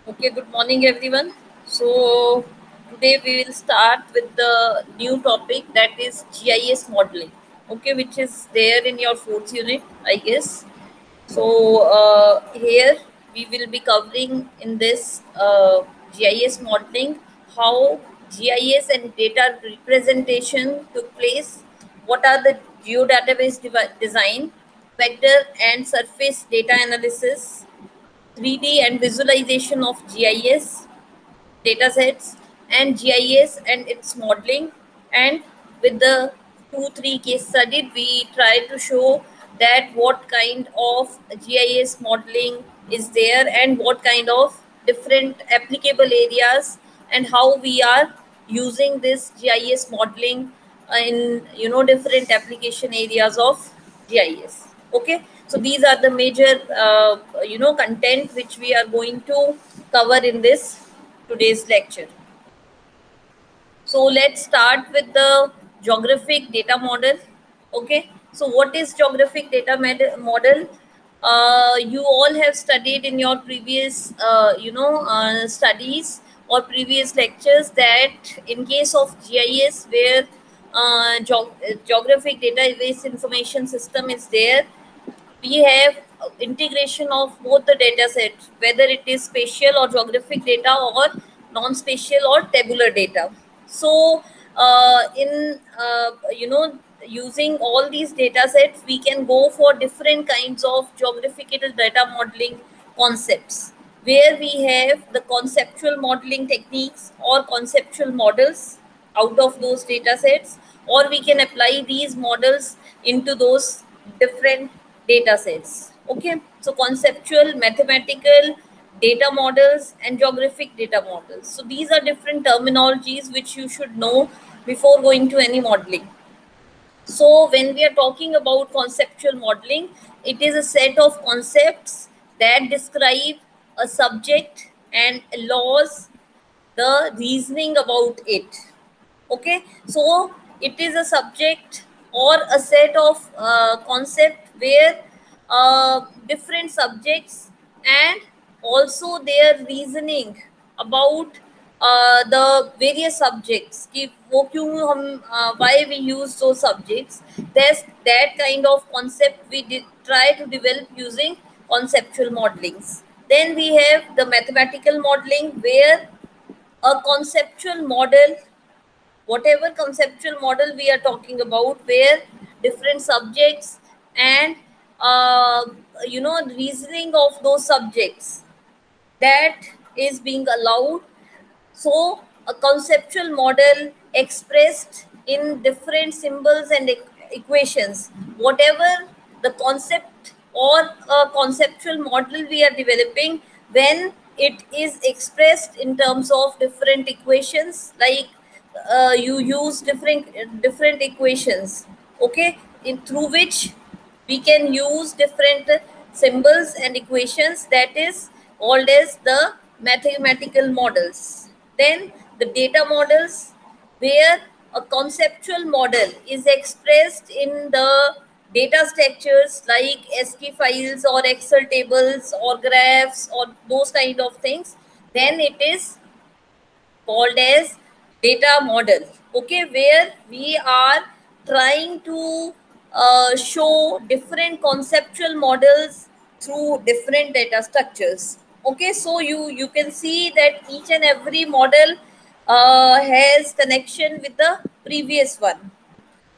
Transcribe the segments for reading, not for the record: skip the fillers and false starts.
Okay, good morning, everyone. So, today we will start with the new topic, that is GIS modeling. Okay, which is there in your fourth unit, I guess. So, here we will be covering in this GIS modeling how GIS and data representation took place, what are the geodatabase design, vector and surface data analysis, 3D and visualization of GIS datasets, and GIS and its modeling. And with the 2-3 case study, we try to show that what kind of GIS modeling is there and what kind of different applicable areas and how we are using this GIS modeling in different application areas of GIS. Okay, so these are the major content which we are going to cover in this today's lecture. So let's start with the geographic data model. Okay, so what is geographic data model? You all have studied in your previous studies or previous lectures that in case of GIS, where geographic database information system is there, we have integration of both the data sets, whether it is spatial or geographic data or non-spatial or tabular data. So in using all these data sets, we can go for different kinds of geographical data modeling concepts, where we have the conceptual modeling techniques or conceptual models out of those data sets, or we can apply these models into those different data sets. Okay, so conceptual, mathematical, data models, and geographic data models. So these are different terminologies which you should know before going to any modeling. So when we are talking about conceptual modeling, it is a set of concepts that describe a subject and laws, the reasoning about it. Okay, so it is a subject or a set of concept where different subjects and also their reasoning about the various subjects कि वो क्यों हम why we use those subjects, there's that kind of concept we try to develop using conceptual modelings. Then we have the mathematical modeling, where a conceptual model, whatever conceptual model we are talking about, where different subjects and reasoning of those subjects, that is being allowed. So a conceptual model expressed in different symbols and equations, whatever the concept or a conceptual model we are developing, when it is expressed in terms of different equations, like you use different equations, okay, through which we can use different symbols and equations, that is called as the mathematical models. Then the data models, where a conceptual model is expressed in the data structures like ASCII files or Excel tables or graphs or those kind of things, then it is called as data model. Okay, where we are trying to show different conceptual models through different data structures. Okay, so you can see that each and every model has connection with the previous one.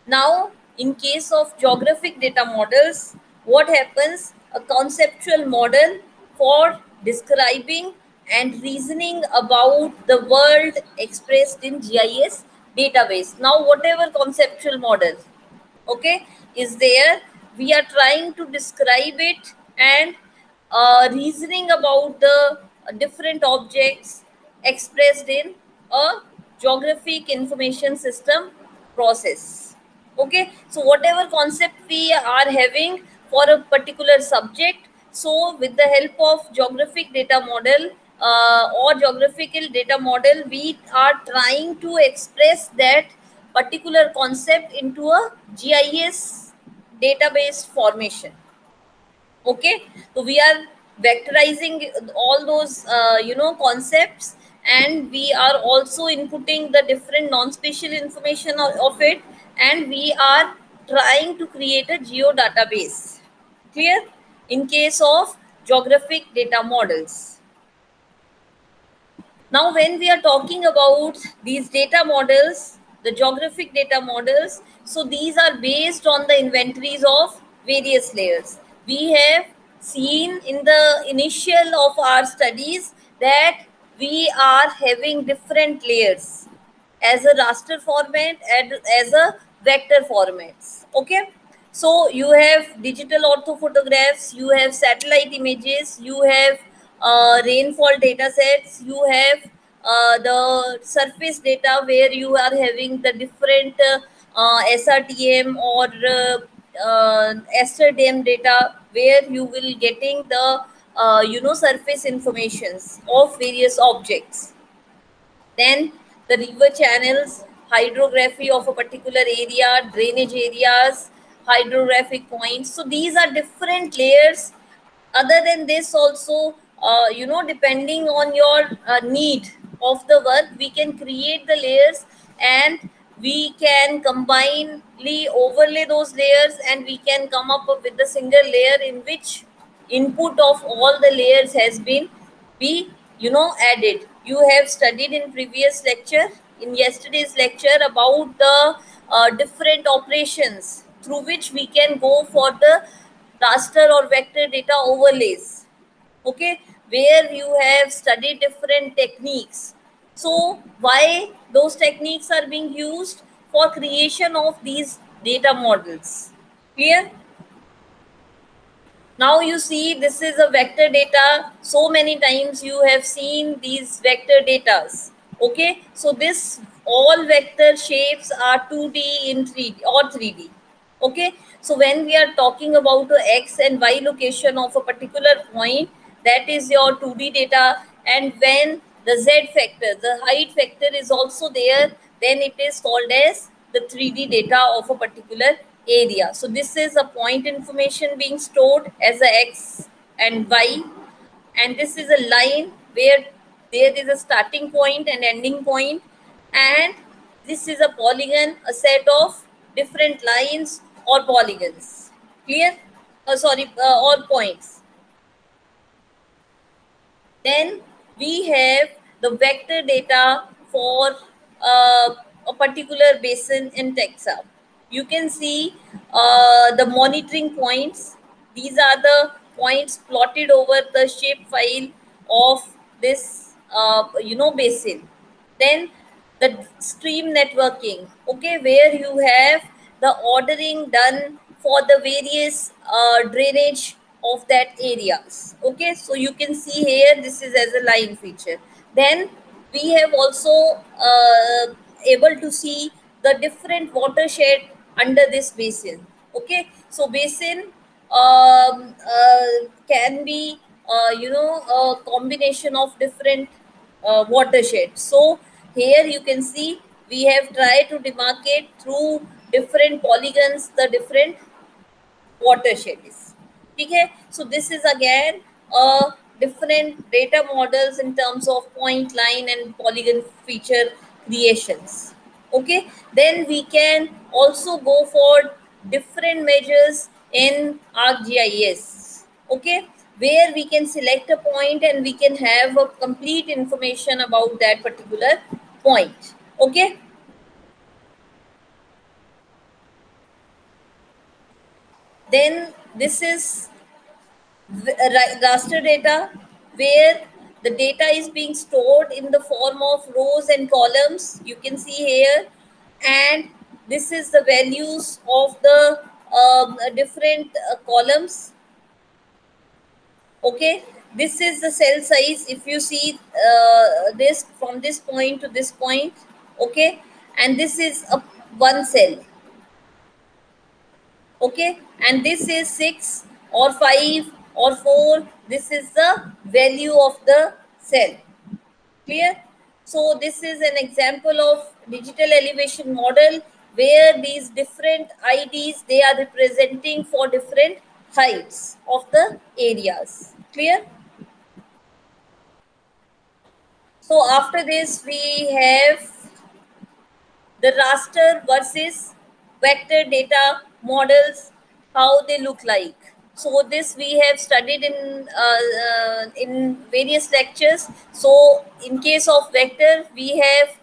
Now, in case of geographic data models, what happens? A conceptual model for describing and reasoning about the world expressed in GIS database. Now, whatever conceptual model, okay, is there, we are trying to describe it and reasoning about the different objects expressed in a geographic information system process. Okay, so whatever concept we are having for a particular subject, so with the help of geographic data model or geographical data model, we are trying to express that particular concept into a GIS database formation. Okay, so we are vectorizing all those concepts, and we are also inputting the different non-spatial information of it, and we are trying to create a geo database. Clear? In case of geographic data models. Now, when we are talking about these data models, the geographic data models, so these are based on the inventories of various layers. We have seen in the initial of our studies that we are having different layers as a raster format and as a vector formats. Okay, so you have digital orthophotographs, you have satellite images, you have rainfall data sets, you have the surface data where you are having the different SRTM or SRDM data, where you will getting the surface informations of various objects. Then the river channels, hydrography of a particular area, drainage areas, hydrographic points. So these are different layers. Other than this, also, depending on your need of the work, we can create the layers, and we can combinedly overlay those layers, and we can come up with a single layer in which input of all the layers has been be added. You have studied in previous lecture, in yesterday's lecture, about the different operations through which we can go for the raster or vector data overlays. Okay, where you have studied different techniques. So why those techniques are being used? For creation of these data models. Clear? Now you see, this is a vector data. So many times you have seen these vector datas. Okay, so this all vector shapes are 2D in 3D or 3D. Okay, so when we are talking about the x and y location of a particular point, that is your 2D data. And when the z factor, the height factor is also there, then it is called as the 3D data of a particular area. So this is a point information being stored as a x and y, and this is a line where there is a starting point and ending point, and this is a polygon, a set of different lines or polygons. Clear? Sorry, or points. Then we have the vector data for a particular basin in Texas. You can see the monitoring points. These are the points plotted over the shape file of this basin. Then the stream networking, okay, where you have the ordering done for the various drainage of that areas. Okay, so you can see here, this is as a line feature. Then we have also able to see the different watershed under this basin. Okay, so basin can be a combination of different watershed. So here you can see we have tried to demarcate through different polygons the different watersheds. Okay, so this is again different data models in terms of point, line, and polygon feature creations. Okay, then we can also go for different measures in ArcGIS. Okay, where we can select a point and we can have a complete information about that particular point. Okay, then this is raster data, where the data is being stored in the form of rows and columns. You can see here, and this is the values of the different columns. Okay, this is the cell size. If you see this from this point to this point, okay, and this is a one cell. Okay, and this is 6 or 5 or 4. This is the value of the cell. Clear? So this is an example of digital elevation model, where these different IDs, they are representing for different heights of the areas. Clear? So after this, we have the raster versus vector data models, how they look like. So this we have studied in various lectures. So in case of vector, we have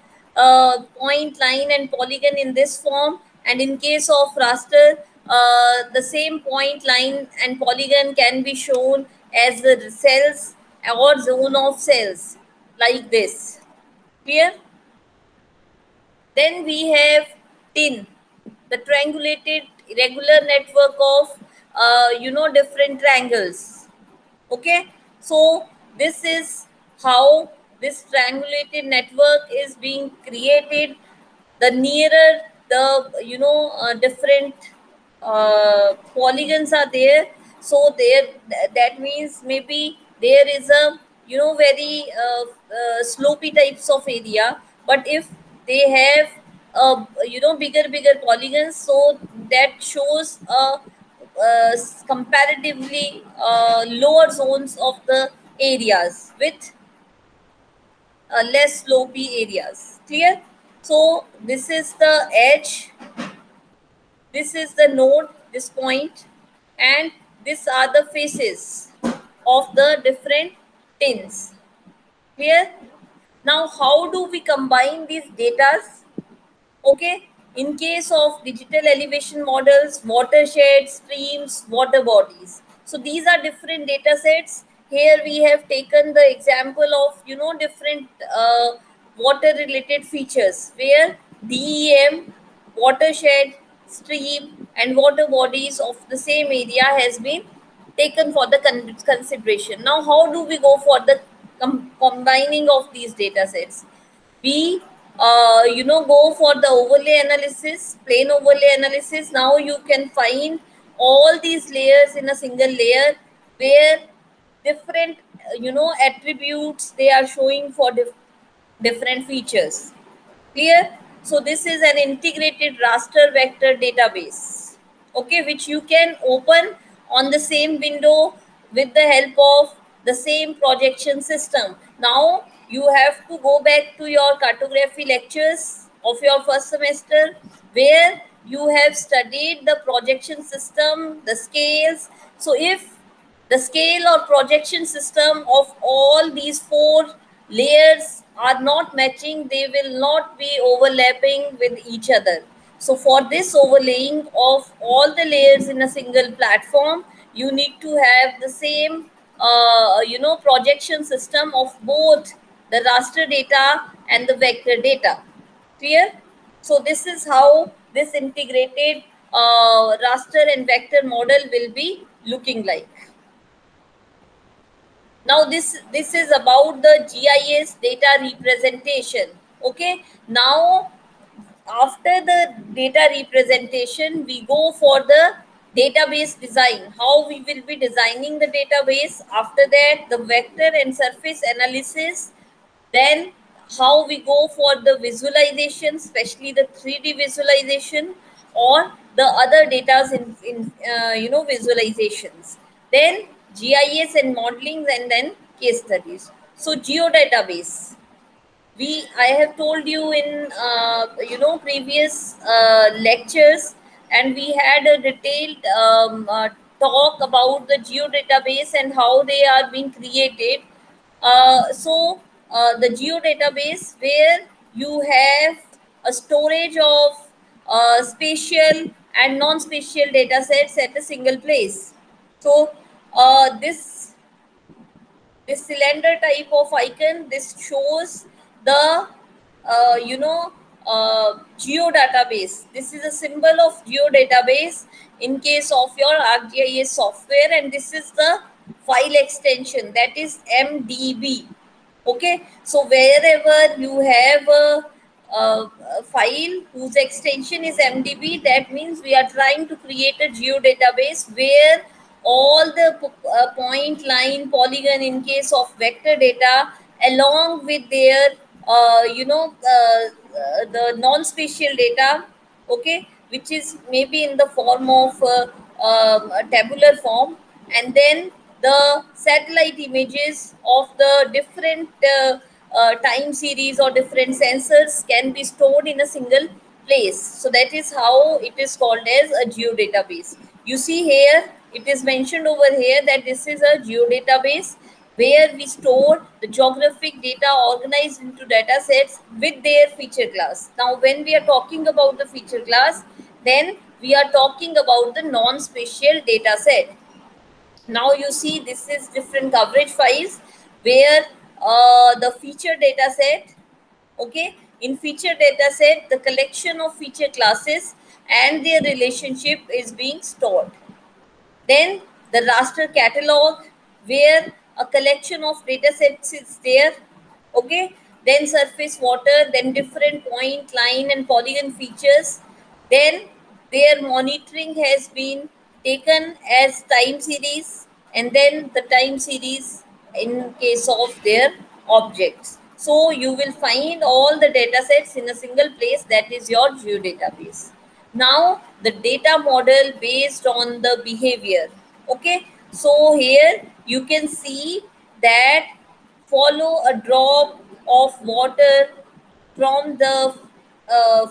point, line, and polygon in this form, and in case of raster, the same point, line, and polygon can be shown as the cells or zone of cells like this. Clear? Then we have tin, the triangulated irregular network of different triangles. Okay, so this is how this triangulated network is being created. The nearer the different polygons are there, so there that means maybe there is a very slopey types of area. But if they have bigger polygons, so that shows comparatively lower zones of the areas with less slopey areas. Clear? So this is the edge, this is the node, this point, and these are the faces of the different tins. Clear? Now, how do we combine these datas? Okay, in case of digital elevation models, watersheds, streams, water bodies. So these are different data sets. Here we have taken the example of different water related features where DEM, watershed, stream, and water bodies of the same area has been taken for the consideration. Now, how do we go for the combining of these data sets? We go for the overlay analysis, plane overlay analysis. Now you can find all these layers in a single layer where different attributes they are showing for different features. Clear? So this is an integrated raster vector database, okay, which you can open on the same window with the help of the same projection system. Now you have to go back to your cartography lectures of your first semester where you have studied the projection system, the scales. So if the scale or projection system of all these four layers are not matching, they will not be overlapping with each other. So for this overlaying of all the layers in a single platform, you need to have the same projection system of both the raster data and the vector data. Clear? So this is how this integrated raster and vector model will be looking like. Now this is about the GIS data representation. Okay, now after the data representation, we go for the database design, how we will be designing the database. After that, the vector and surface analysis, then how we go for the visualization, especially the 3D visualization or the other datas in visualizations, then GIS and modeling, and then case studies. So geodatabase, I have told you in previous lectures, and we had a detailed talk about the geodatabase and how they are being created. The geodatabase, where you have a storage of spatial and non-spatial data sets at a single place. So this cylinder type of icon, this shows the geodatabase. This is a symbol of geodatabase in case of your ArcGIS software, and this is the file extension, that is MDB. Okay, so wherever you have a file whose extension is MDB, that means we are trying to create a geodatabase where all the point, line, polygon in case of vector data, along with their the non-spatial data, okay, which is maybe in the form of a tabular form, and then the satellite images of the different time series or different sensors can be stored in a single place. So that is how it is called as a geodatabase. You see here, it is mentioned over here that this is a geodatabase where we store the geographic data organized into data sets with their feature class. Now, when we are talking about the feature class, then we are talking about the non-spatial data set. Now you see this is different coverage files where the feature data set, okay, in feature data set, the collection of feature classes and their relationship is being stored. Then the raster catalog, where a collection of data sets is there. Okay. Then surface water, then different point, line, and polygon features. Then their monitoring has been taken as time series, and then the time series in case of their objects. So you will find all the data sets in a single place, that is your geodatabase. Now the data model based on the behavior. Okay, so here you can see that follow a drop of water from the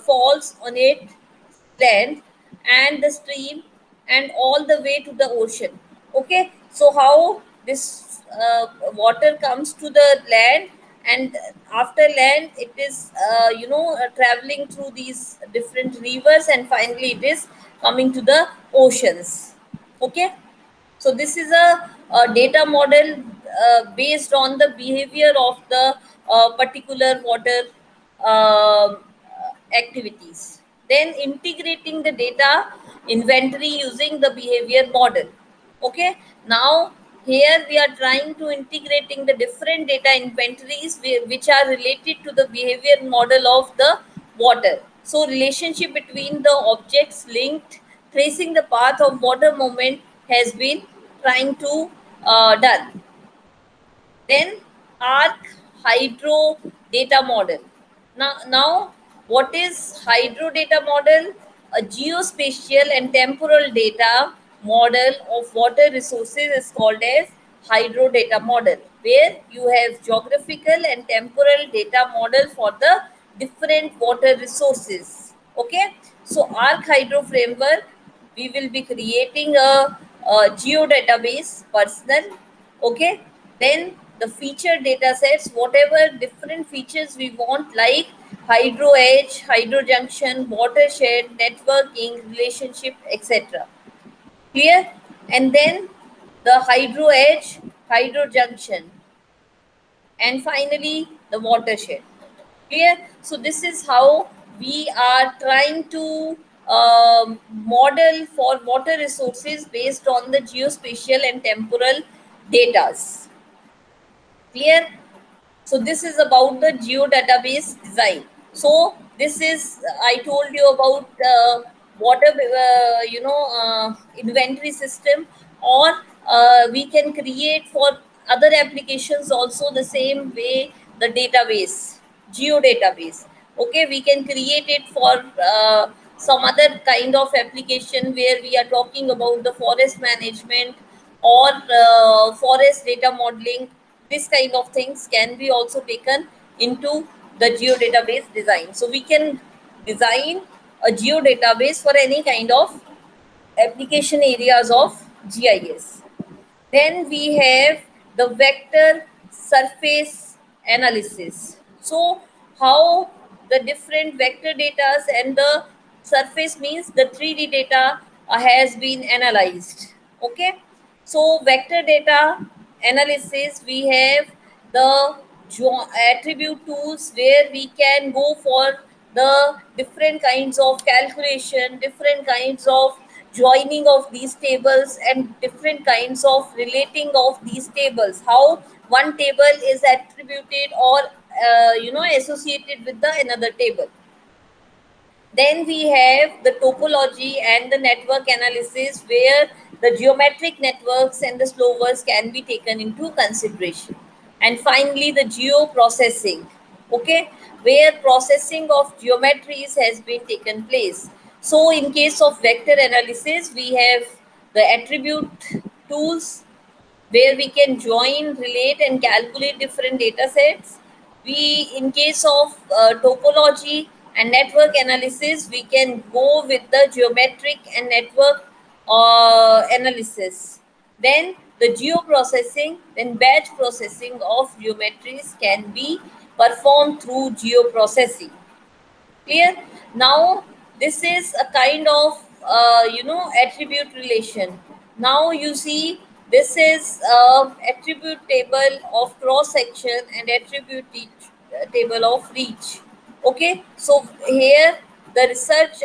falls on its land and the stream and all the way to the ocean. Okay, so how this water comes to the land, and after land it is traveling through these different rivers, and finally it is coming to the oceans. Okay, so this is a data model based on the behavior of the particular water activities. Then integrating the data inventory using the behavior model. Okay, now here we are trying to integrating the different data inventories which are related to the behavior model of the water. So relationship between the objects linked, tracing the path of water movement has been trying to done. Then arc hydro data model. Now what is hydro data model? A geospatial and temporal data model of water resources is called as hydro data model, where you have geographical and temporal data model for the different water resources. Okay, so arc hydro framework, we will be creating a geodatabase personal. Okay, then the feature data sets, whatever different features we want, like hydro edge, hydro junction, watershed, networking, relationship, etc. Clear? And then the hydro edge, hydro junction, and finally the watershed. Clear? So this is how we are trying to model for water resources based on the geospatial and temporal datas. Clear? So this is about the geodatabase design. So this is, I told you about water inventory system, or we can create for other applications also the same way, the database, geodatabase. Okay, we can create it for some other kind of application where we are talking about the forest management or forest data modeling. This kind of things can be also taken into the geodatabase design. So we can design a geodatabase for any kind of application areas of GIS. Then we have the vector surface analysis. So how the different vector data and the surface means the 3D data has been analyzed. Okay. So vector data analysis, we have the attribute tools where we can go for the different kinds of calculation, different kinds of joining of these tables, and different kinds of relating of these tables, how one table is attributed or associated with the another table. Then we have the topology and the network analysis, where the geometric networks and the slowers can be taken into consideration. And finally, the geoprocessing, okay, where processing of geometries has been taken place. So in case of vector analysis, we have the attribute tools where we can join, relate, and calculate different data sets. We, in case of topology and network analysis, we can go with the geometric and network analysis. Then the geoprocessing, then batch processing of geometries can be performed through geoprocessing. Clear? Now this is a kind of attribute relation. Now you see, this is attribute table of cross section and attribute table of reach. Okay, so here the research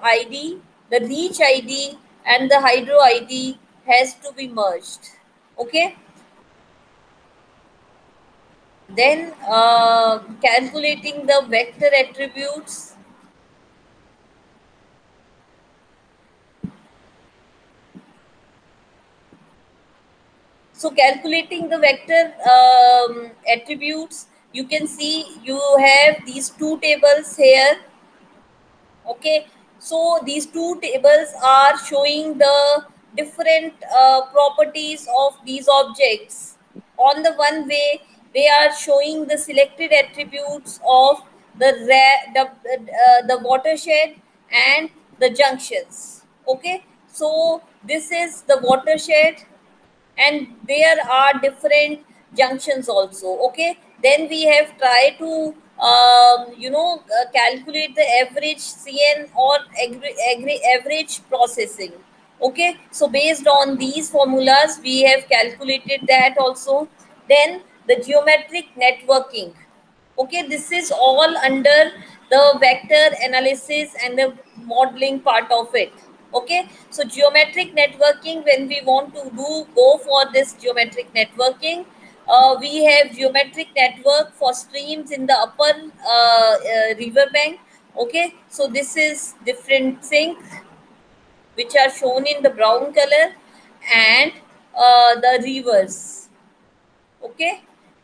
id, the reach id, and the hydro id has to be merged. Okay, then calculating the vector attributes. So calculating the vector attributes, you can see you have these two tables here. Okay, so these two tables are showing the different properties of these objects. On the one way, they are showing the selected attributes of the watershed and the junctions. Okay, so this is the watershed, and there are different junctions also. Okay, then we have tried to calculate the average cn or average processing. Okay, so based on these formulas we have calculated that also. Then the geometric networking. Okay, this is all under the vector analysis and the modeling part of it. Okay, so geometric networking, when we want to go for this geometric networking, we have geometric network for streams in the upper river bank. Okay, so this is different things which are shown in the brown color, and the rivers. Okay,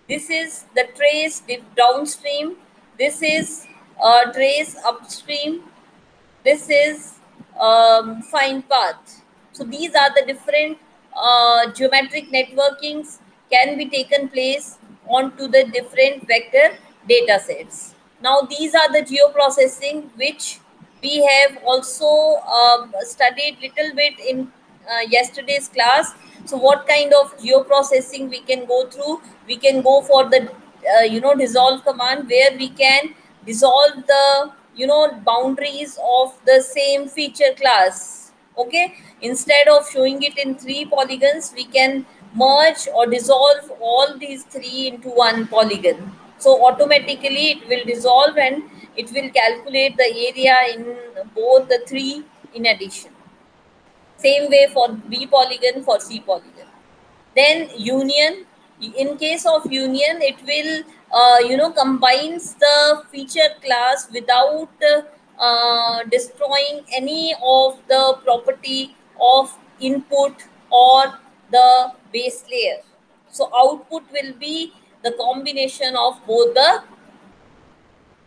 this is the trace downstream, this is trace upstream, this is fine path. So these are the different geometric networkings can be taken place onto the different vector data sets. Now these are the geoprocessing which we have also studied little bit in yesterday's class. So what kind of geoprocessing we can go through? We can go for the dissolve command, where we can dissolve the boundaries of the same feature class. Okay, instead of showing it in 3 polygons, we can merge or dissolve all these 3 into one polygon. So automatically it will dissolve and it will calculate the area in both the 3 in addition. Same way for B polygon, for C polygon. Then union. In case of union, it will combines the feature class without destroying any of the property of input or the base layer. So output will be the combination of both the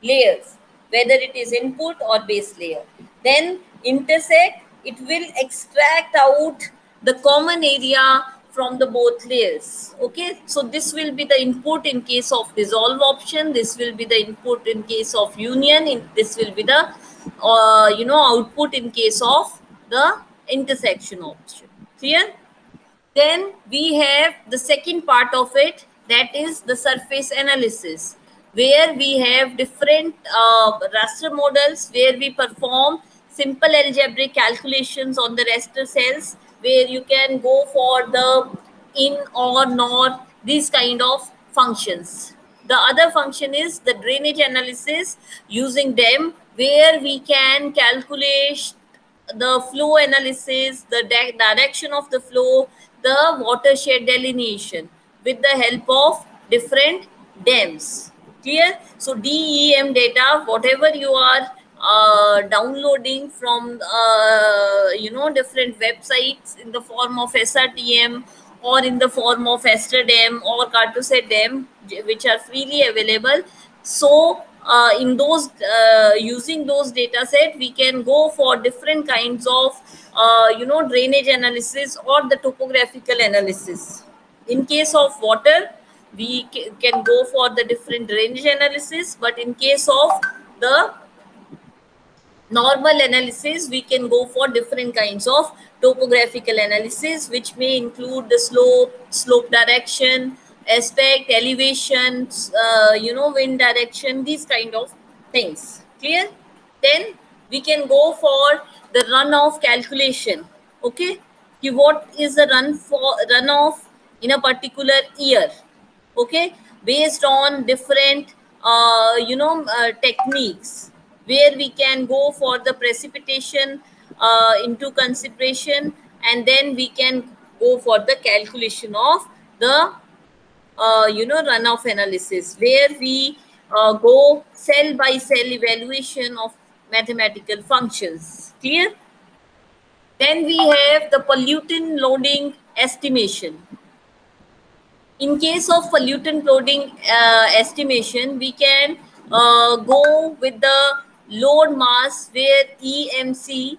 layers, whether it is input or base layer. Then intersect, it will extract out the common area from the both layers. Okay, so this will be the input in case of dissolve option, this will be the input in case of union, this will be the output in case of the intersection option. Clear? Then we have the second part of it, that is the surface analysis, where we have different raster models where we perform simple algebraic calculations on the raster cells, where you can go for the in or nor, these kind of functions. The other function is the drainage analysis using them, where we can calculate the flow analysis, the direction of the flow, the watershed delineation with the help of different dams. Clear? So DEM data, whatever you are downloading from different websites in the form of SRTM or in the form of Astrodem or Cartosat Dem, which are freely available. So in those using those data set, we can go for different kinds of drainage analysis or the topographical analysis. In case of water, we can go for the different drainage analysis, but in case of the normal analysis, we can go for different kinds of topographical analysis, which may include the slope direction, aspect, elevations, wind direction, these kind of things. Clear? Then we can go for the runoff calculation. Okay, what is the runoff in a particular year? Okay, based on different techniques, where we can go for the precipitation into consideration, and then we can go for the calculation of the runoff analysis, where we go cell by cell evaluation of mathematical functions. Clear? Then we have the pollutant loading estimation. In case of pollutant loading estimation, we can go with the load mass, where EMC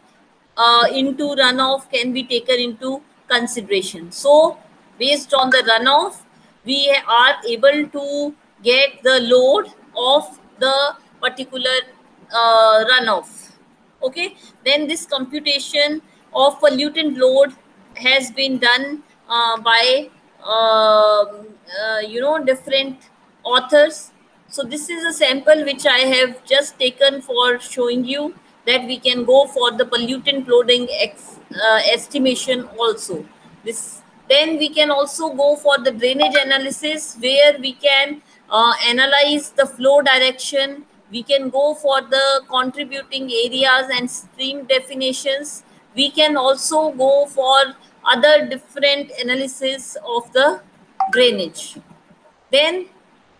into runoff can be taken into consideration. So based on the runoff, we are able to get the load of the particular runoff. Okay, then this computation of pollutant load has been done by different authors. So this is a sample which I have just taken for showing you that we can go for the pollutant loading estimation also. This, then we can also go for the drainage analysis, where we can analyze the flow direction. We can go for the contributing areas and stream definitions. We can also go for other different analysis of the drainage. Then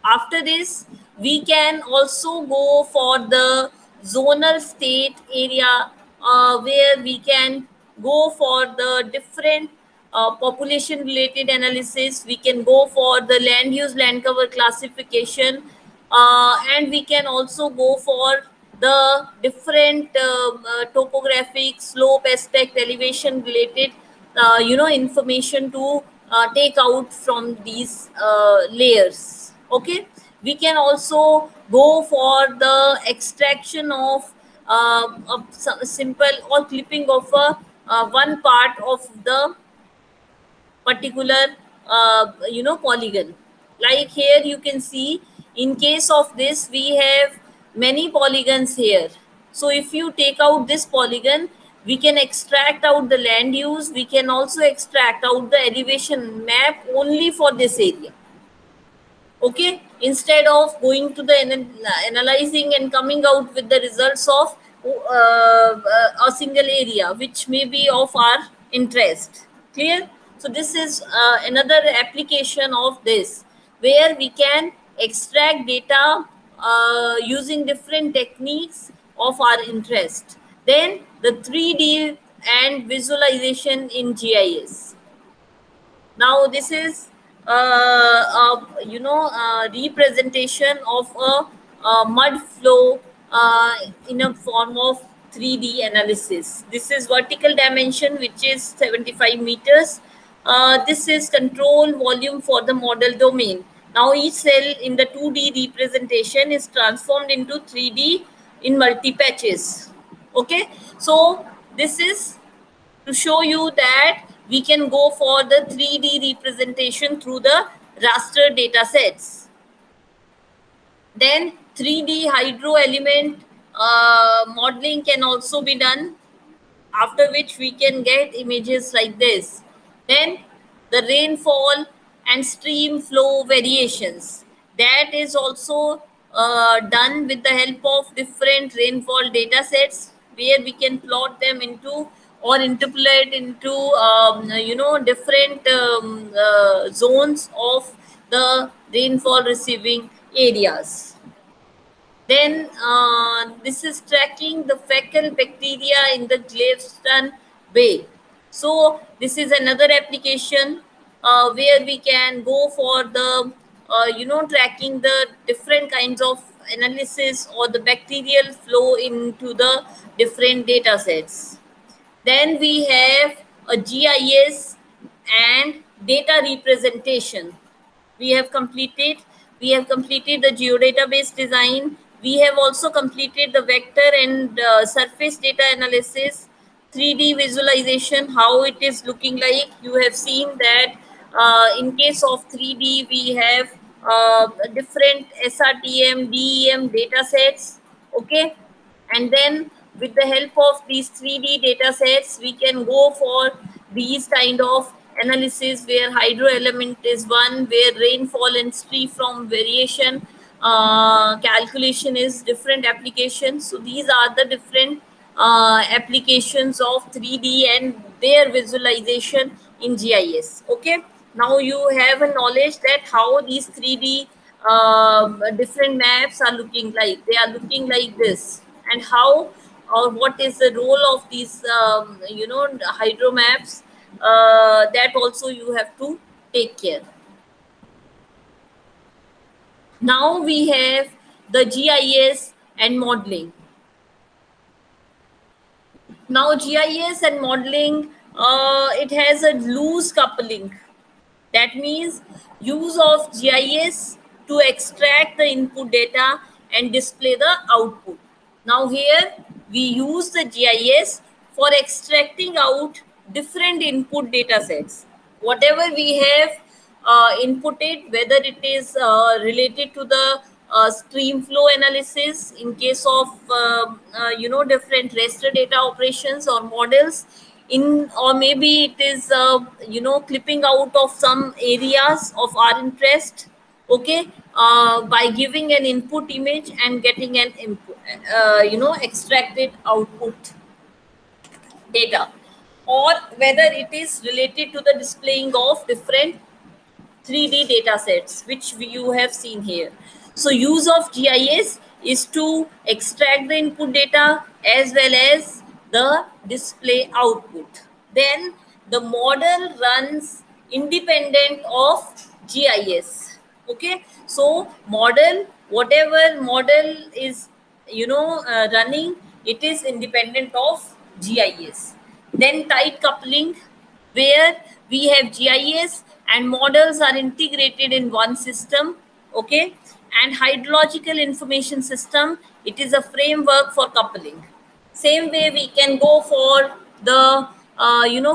after this, we can also go for the zonal state area, where we can go for the different population related analysis. We can go for the land use land cover classification, and we can also go for the different topographic, slope, aspect, elevation related information to take out from these layers. Okay, we can also go for the extraction of a simple or clipping of a one part of the particular polygon. Like here you can see, in case of this, we have many polygons here. So if you take out this polygon, we can extract out the land use. We can also extract out the elevation map only for this area. Okay, instead of going to the analyzing and coming out with the results of a single area which may be of our interest. Clear? So this is another application of this, where we can extract data using different techniques of our interest. Then the 3D and visualization in GIS. Now this is representation of a mud flow in a form of 3D analysis. This is vertical dimension, which is 75 meters. This is control volume for the model domain. Now each cell in the 2D representation is transformed into 3D in multi-patches. Okay, so this is to show you that we can go for the 3D representation through the raster data sets. Then 3D hydro element modeling can also be done, after which we can get images like this. Then the rainfall and stream flow variations, that is also done with the help of different rainfall data sets, where we can plot them into or interpolate into different zones of the rainfall receiving areas. Then this is tracking the fecal bacteria in the Glaveston Bay. So this is another application where we can go for the tracking the different kinds of analysis or the bacterial flow into the different data sets. Then we have a GIS and data representation. We have completed. We have completed the geodatabase design. We have also completed the vector and surface data analysis, 3D visualization, how it is looking like. You have seen that in case of 3D, we have different SRTM, DEM data sets. Okay, and then with the help of these 3D data sets, we can go for these kind of analysis where hydro element is one, where rainfall and tree from variation calculation is different applications. So these are the different applications of 3D and their visualization in GIS. Okay, now you have a knowledge that how these 3D different maps are looking like. They are looking like this, and how or what is the role of these hydro maps, that also you have to take care. Now we have the GIS and modeling. Now GIS and modeling, it has a loose coupling. That means use of GIS to extract the input data and display the output. Now here we use the GIS for extracting out different input data sets. Whatever we have inputted, whether it is related to the stream flow analysis in case of different raster data operations or models, in or maybe it is clipping out of some areas of our interest. Okay, by giving an input image and getting an input extracted output data, or whether it is related to the displaying of different 3D data sets, which you have seen here. So use of GIS is to extract the input data as well as the display output. Then the model runs independent of GIS. Okay, so model, whatever model is running, it is independent of GIS. Then tight coupling, where we have GIS and models are integrated in one system. Okay, and hydrological information system, it is a framework for coupling. Same way we can go for the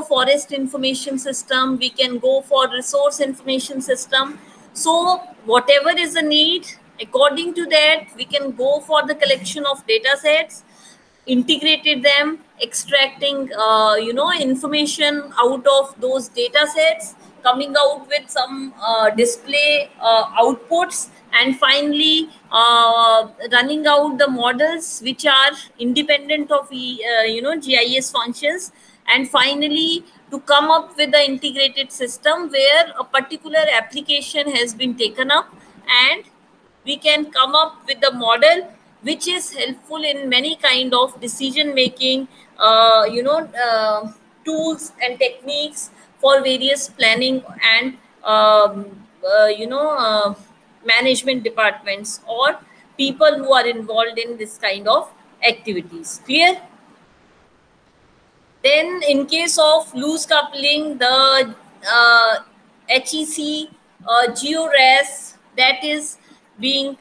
forest information system, we can go for resource information system. So whatever is the need, according to that we can go for the collection of data sets, integrated them, extracting information out of those data sets, coming out with some display outputs, and finally running out the models which are independent of GIS functions, and finally to come up with the integrated system where a particular application has been taken up, and we can come up with the model which is helpful in many kind of decision making tools and techniques for various planning and management departments or people who are involved in this kind of activities. Clear? Then in case of loose coupling, the HEC GeoRes, that is being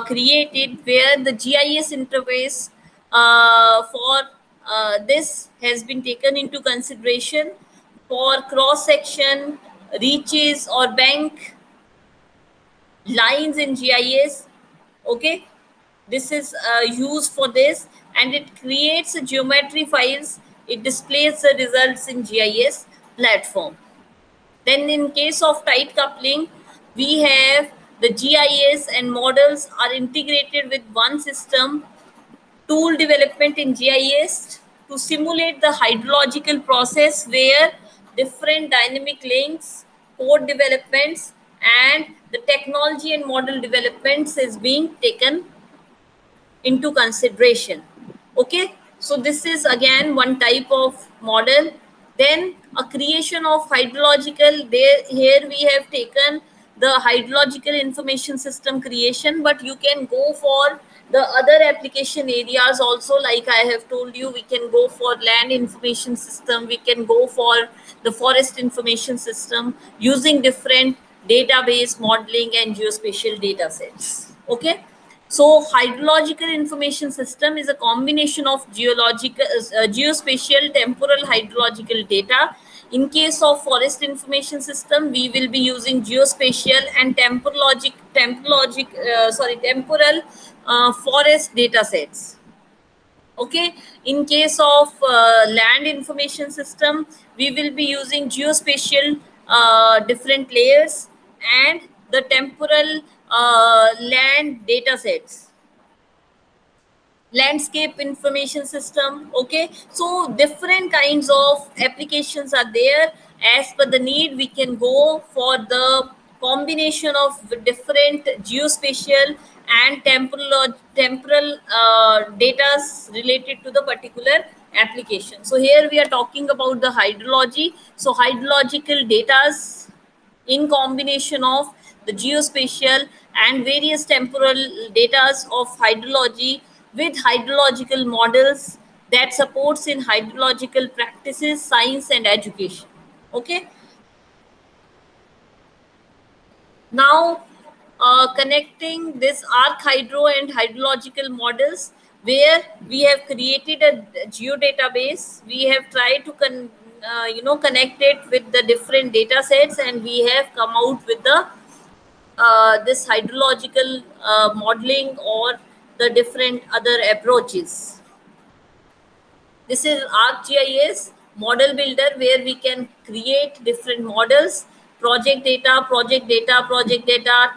created, where the GIS interface for this has been taken into consideration for cross section, reaches or bank lines in GIS. Okay, this is used for this, and it creates a geometry files. It displays the results in GIS platform. Then in case of tight coupling, we have the GIS and models are integrated with one system. Tool development in GIS to simulate the hydrological process, where different dynamic links, code developments, and the technology and model developments is being taken into consideration. Okay, so this is again one type of model. Then a creation of hydrological, there here we have taken the hydrological information system creation, but you can go for the other application areas also. Like I have told you, we can go for land information system, we can go for the forest information system using different database modeling and geospatial data sets. Okay, so hydrological information system is a combination of geospatial temporal hydrological data. In case of forest information system, we will be using geospatial and temporal forest data sets. Okay, in case of land information system, we will be using geospatial different layers and the temporal land data sets, landscape information system. Okay, so different kinds of applications are there. As per the need, we can go for the combination of different geospatial and temporal data related to the particular application. So here we are talking about the hydrology. So hydrological data in combination of the geospatial and various temporal data of hydrology with hydrological models that supports in hydrological practices, science and education. Okay, now connecting this arc hydro and hydrological models, where we have created a geodatabase, we have tried to connect it with the different data sets, and we have come out with the this hydrological modeling or the different other approaches. This is ArcGIS model builder, where we can create different models, project data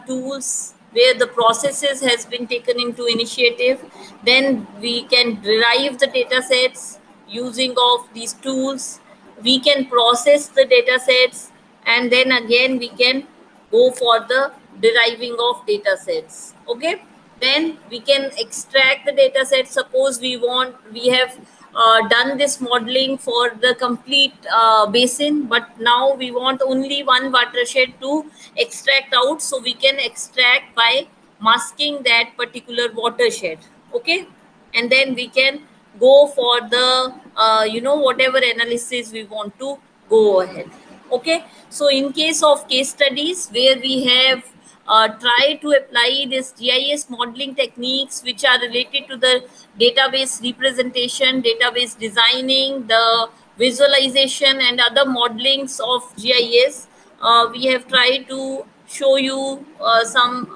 tools, where the processes has been taken into initiative. Then we can derive the data sets using of these tools. We can process the data sets, and then again we can go for the deriving of data sets. Okay, then we can extract the data set. Suppose we have done this modeling for the complete basin, but now we want only one watershed to extract out, so we can extract by masking that particular watershed. Okay, and then we can go for the whatever analysis we want to go ahead. Okay, so in case of case studies where we have tried to apply this GIS modeling techniques which are related to the database representation, database designing, the visualization and other modelings of GIS, we have tried to show you some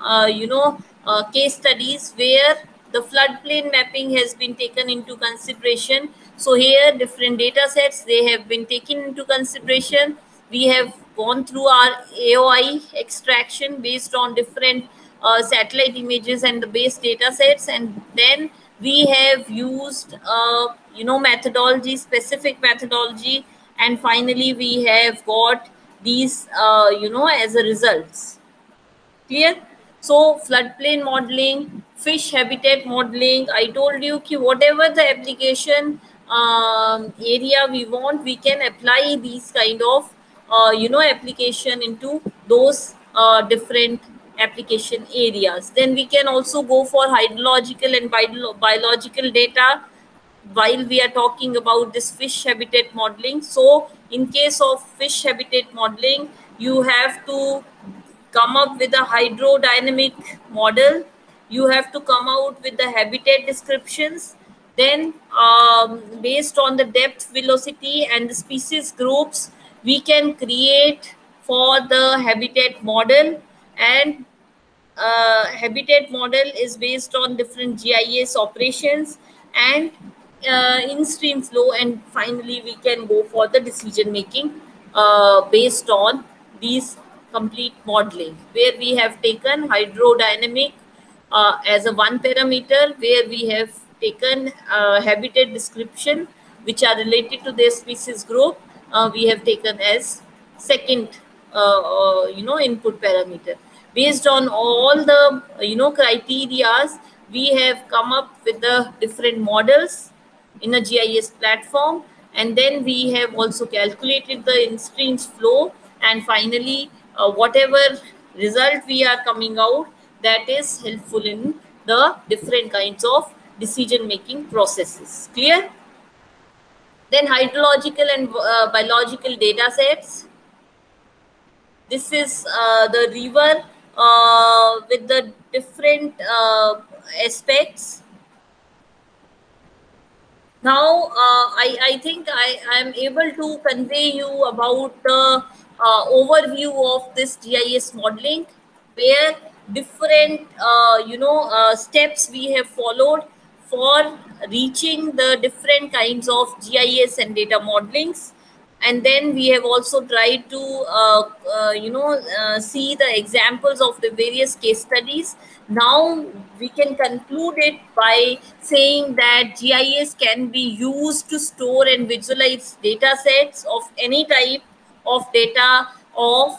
case studies where the floodplain mapping has been taken into consideration. So here different data sets, they have been taken into consideration. We have gone through our AOI extraction based on different satellite images and the base data sets, and then we have used methodology, specific methodology, and finally we have got these as a results. Clear? So floodplain modeling, fish habitat modeling, I told you ki whatever the application area we want, we can apply these kind of application into those different application areas. Then we can also go for hydrological and biological data while we are talking about this fish habitat modeling. So in case of fish habitat modeling, you have to come up with a hydrodynamic model. You have to come out with the habitat descriptions. Then based on the depth, velocity and the species groups, we can create for the habitat model. And habitat model is based on different GIS operations and in-stream flow, and finally we can go for the decision making based on these complete modeling, where we have taken hydrodynamic as a one parameter, where we have taken habitat description which are related to their species group, we have taken as second input parameter. Based on all the criterias, we have come up with the different models in a GIS platform, and then we have also calculated the in-streams flow, and finally whatever result we are coming out that is helpful in the different kinds of decision making processes. Clear? Then hydrological and biological data sets. This is the river with the different aspects. Now, I think I am able to convey you about the overview of this GIS modeling, where different steps we have followed for reaching the different kinds of GIS and data modelings. And then we have also tried to see the examples of the various case studies. Now we can conclude it by saying that GIS can be used to store and visualize data sets of any type of data of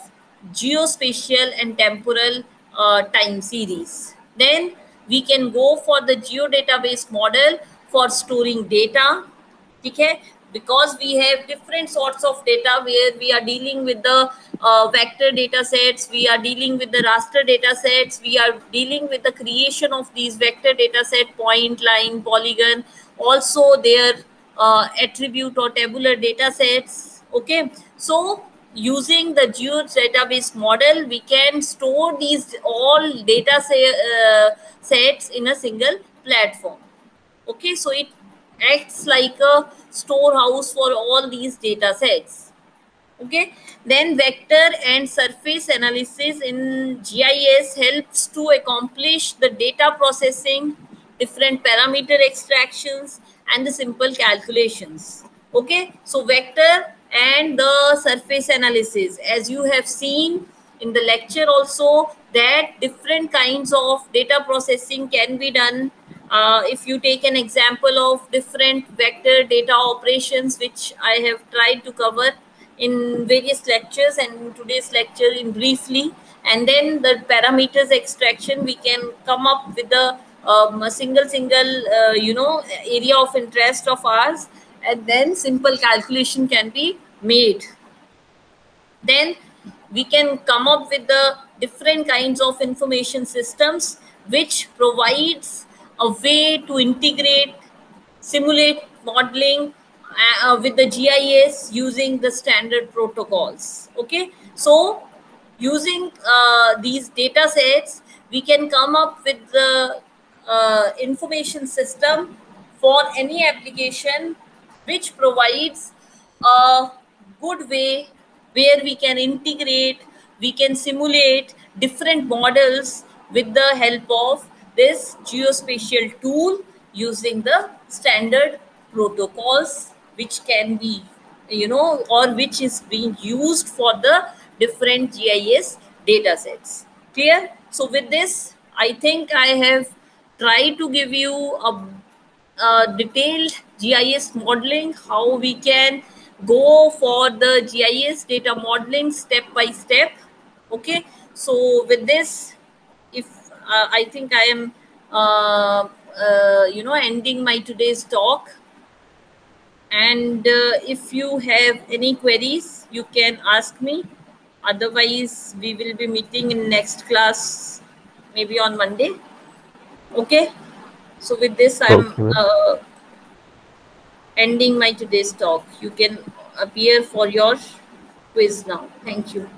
geospatial and temporal time series. Then we can go for the geodatabase model for storing data. Okay, because we have different sorts of data where we are dealing with the vector data sets, we are dealing with the raster data sets, we are dealing with the creation of these vector data set, point, line, polygon, also their attribute or tabular data sets. Okay, so using the GEOS database model, we can store these all data sets in a single platform. Okay, so it acts like a storehouse for all these data sets. Okay, then vector and surface analysis in GIS helps to accomplish the data processing, different parameter extractions, and the simple calculations. Okay, so vector and the surface analysis, as you have seen in the lecture also, that different kinds of data processing can be done. If you take an example of different vector data operations, which I have tried to cover in various lectures and in today's lecture in briefly, and then the parameters extraction, we can come up with a single area of interest of ours, and then simple calculation can be made. Then we can come up with the different kinds of information systems which provides a way to integrate, simulate modeling with the GIS using the standard protocols. Okay, so using these data sets, we can come up with the information system for any application which provides a good way where we can integrate, we can simulate different models with the help of this geospatial tool using the standard protocols which can be, or which is being used for the different GIS data sets. Clear? So with this, I think I have tried to give you a detailed GIS modeling, how we can go for the GIS data modeling step by step. Okay, so with this, if I think I am ending my today's talk, and if you have any queries, you can ask me. Otherwise, we will be meeting in next class, maybe on Monday. Okay, so with this, I'm Okay, ma'am. Ending my today's talk. You can appear for your quiz now. Thank you.